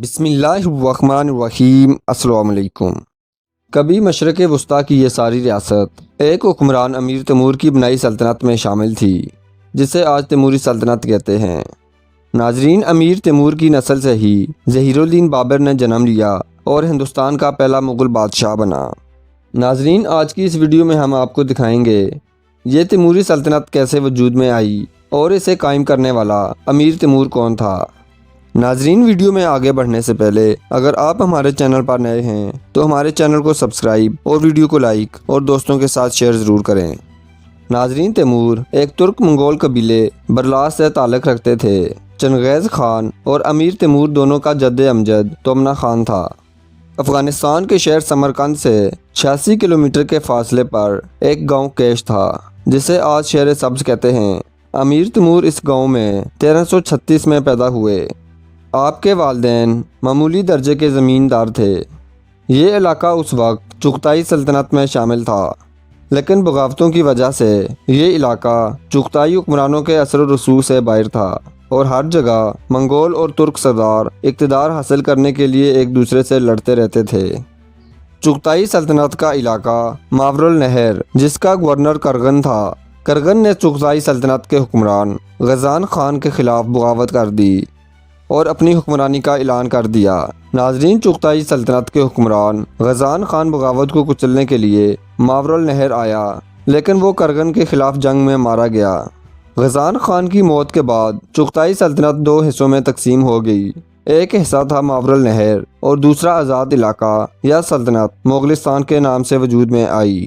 بسم اللہ الرحمن الرحیم۔ السلام علیکم۔ کبھی مشرق وسطیٰ کی یہ ساری ریاست ایک حکمران امیر تیمور کی بنائی سلطنت میں شامل تھی، جسے آج تیموری سلطنت کہتے ہیں۔ ناظرین، امیر تیمور کی نسل سے ہی ظہیر الدین بابر نے جنم لیا اور ہندوستان کا پہلا مغل بادشاہ بنا۔ ناظرین، آج کی اس ویڈیو میں ہم آپ کو دکھائیں گے یہ تیموری سلطنت کیسے وجود میں آئی اور اسے قائم کرنے والا امیر تیمور کون تھا۔ ناظرین، ویڈیو میں آگے بڑھنے سے پہلے اگر آپ ہمارے چینل پر نئے ہیں تو ہمارے چینل کو سبسکرائب اور ویڈیو کو لائک اور دوستوں کے ساتھ شیئر ضرور کریں۔ ناظرین، تیمور ایک ترک منگول قبیلے برلاس سے تعلق رکھتے تھے۔ چنگیز خان اور امیر تیمور دونوں کا جد امجد تومنا خان تھا۔ افغانستان کے شہر سمرقند سے 86 کلومیٹر کے فاصلے پر ایک گاؤں کیش تھا، جسے آج شہر سبز کہتے ہیں۔ امیر تیمور اس گاؤں میں 1336 میں پیدا ہوئے۔ آپ کے والدین معمولی درجے کے زمیندار تھے۔ یہ علاقہ اس وقت چغتائی سلطنت میں شامل تھا، لیکن بغاوتوں کی وجہ سے یہ علاقہ چغتائی حکمرانوں کے اثر و رسوخ سے باہر تھا اور ہر جگہ منگول اور ترک سردار اقتدار حاصل کرنے کے لیے ایک دوسرے سے لڑتے رہتے تھے۔ چغتائی سلطنت کا علاقہ ماور النہر، جس کا گورنر کرغن تھا، کرغن نے چغتائی سلطنت کے حکمران غزان خان کے خلاف بغاوت کر دی اور اپنی حکمرانی کا اعلان کر دیا۔ ناظرین، چغتائی سلطنت کے حکمران غزان خان بغاوت کو کچلنے کے لیے ماور النہر آیا، لیکن وہ کرغن کے خلاف جنگ میں مارا گیا۔ غزان خان کی موت کے بعد چغتائی سلطنت دو حصوں میں تقسیم ہو گئی۔ ایک حصہ تھا ماور النہر اور دوسرا آزاد علاقہ یا سلطنت مغلستان کے نام سے وجود میں آئی۔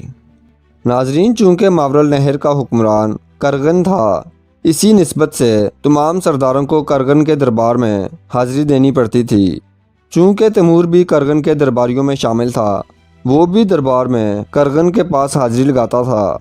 ناظرین، چونکہ ماور النہر کا حکمران کرغن تھا، اسی نسبت سے تمام سرداروں کو کرغن کے دربار میں حاضری دینی پڑتی تھی۔ چونکہ تیمور بھی کرغن کے درباریوں میں شامل تھا، وہ بھی دربار میں کرغن کے پاس حاضری لگاتا تھا۔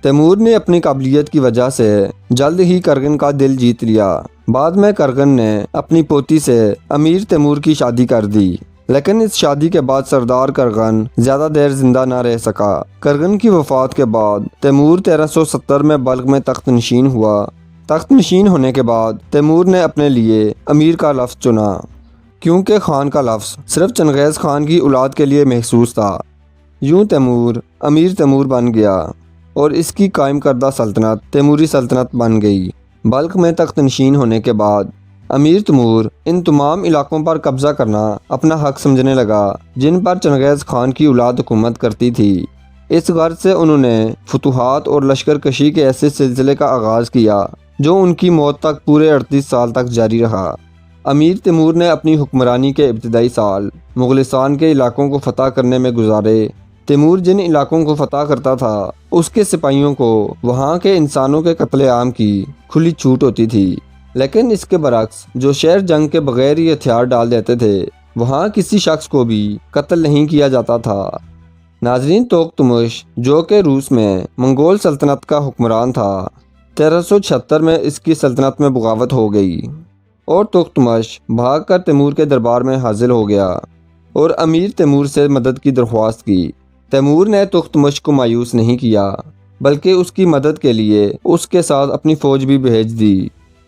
تیمور نے اپنی قابلیت کی وجہ سے جلد ہی کرغن کا دل جیت لیا۔ بعد میں کرغن نے اپنی پوتی سے امیر تیمور کی شادی کر دی، لیکن اس شادی کے بعد سردار کرغن زیادہ دیر زندہ نہ رہ سکا۔ کرغن کی وفات کے بعد تیمور 1370 میں بلخ میں تخت نشین ہوا۔ تخت نشین ہونے کے بعد تیمور نے اپنے لیے امیر کا لفظ چنا، کیونکہ خان کا لفظ صرف چنگیز خان کی اولاد کے لیے محسوس تھا۔ یوں تیمور امیر تیمور بن گیا اور اس کی قائم کردہ سلطنت تیموری سلطنت بن گئی۔ بلخ میں تخت نشین ہونے کے بعد امیر تیمور ان تمام علاقوں پر قبضہ کرنا اپنا حق سمجھنے لگا جن پر چنگیز خان کی اولاد حکومت کرتی تھی۔ اس غرض سے انہوں نے فتوحات اور لشکر کشی کے ایسے سلسلے کا آغاز کیا جو ان کی موت تک پورے 38 سال تک جاری رہا۔ امیر تیمور نے اپنی حکمرانی کے ابتدائی سال مغلستان کے علاقوں کو فتح کرنے میں گزارے۔ تیمور جن علاقوں کو فتح کرتا تھا، اس کے سپاہیوں کو وہاں کے انسانوں کے قتل عام کی کھلی چھوٹ ہوتی تھی، لیکن اس کے برعکس جو شہر جنگ کے بغیر ہی ہتھیار ڈال دیتے تھے، وہاں کسی شخص کو بھی قتل نہیں کیا جاتا تھا۔ ناظرین، توختمش جو کہ روس میں منگول سلطنت کا حکمران تھا، 1376 میں اس کی سلطنت میں بغاوت ہو گئی اور توختمش بھاگ کر تیمور کے دربار میں حاضر ہو گیا اور امیر تیمور سے مدد کی درخواست کی۔ تیمور نے توختمش کو مایوس نہیں کیا، بلکہ اس کی مدد کے لیے اس کے ساتھ اپنی فوج بھی بھیج دی۔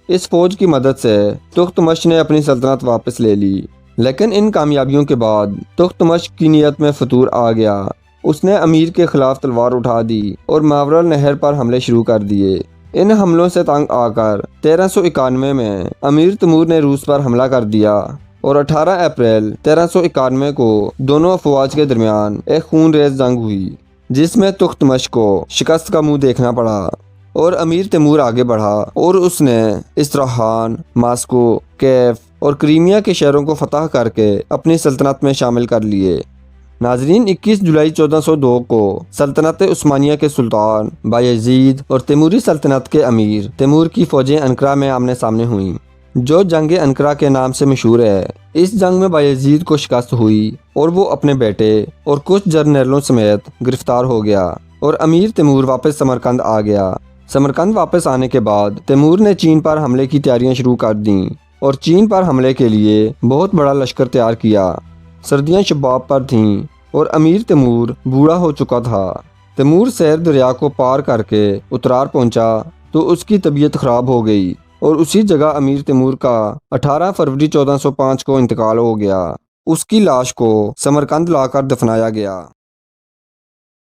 اس فوج کی مدد سے توختمش نے اپنی سلطنت واپس لے لی، لیکن ان کامیابیوں کے بعد توختمش کی نیت میں فتور آ گیا۔ اس نے امیر کے خلاف تلوار اٹھا دی اور ماور النہر پر حملے شروع کر دیے۔ ان حملوں سے تنگ آ کر 1391 میں امیر تیمور نے روس پر حملہ کر دیا اور 18 اپریل 1391 کو دونوں افواج کے درمیان ایک خون ریز جنگ ہوئی، جس میں توختمش کو شکست کا منہ دیکھنا پڑا اور امیر تیمور آگے بڑھا اور اس نے استراحان، ماسکو، کیف اور کریمیا کے شہروں کو فتح کر کے اپنی سلطنت میں شامل کر لیے۔ ناظرین، 21 جولائی 1402 کو سلطنت عثمانیہ کے سلطان بایزید اور تیموری سلطنت کے امیر تیمور کی فوجیں انقرہ میں آمنے سامنے ہوئیں، جو جنگ انقرہ کے نام سے مشہور ہے۔ اس جنگ میں بایزید کو شکست ہوئی اور وہ اپنے بیٹے اور کچھ جرنیلوں سمیت گرفتار ہو گیا اور امیر تیمور واپس سمرقند آ گیا۔ سمرقند واپس آنے کے بعد تیمور نے چین پر حملے کی تیاریاں شروع کر دیں اور چین پر حملے کے لیے بہت بڑا لشکر تیار کیا۔ سردیاں شباب پر تھیں اور امیر تیمور بوڑھا ہو چکا تھا۔ تیمور سیر دریا کو پار کر کے اترار پہنچا تو اس کی طبیعت خراب ہو گئی اور اسی جگہ امیر تیمور کا 18 فروری 1405 کو انتقال ہو گیا۔ اس کی لاش کو سمرقند لا کر دفنایا گیا۔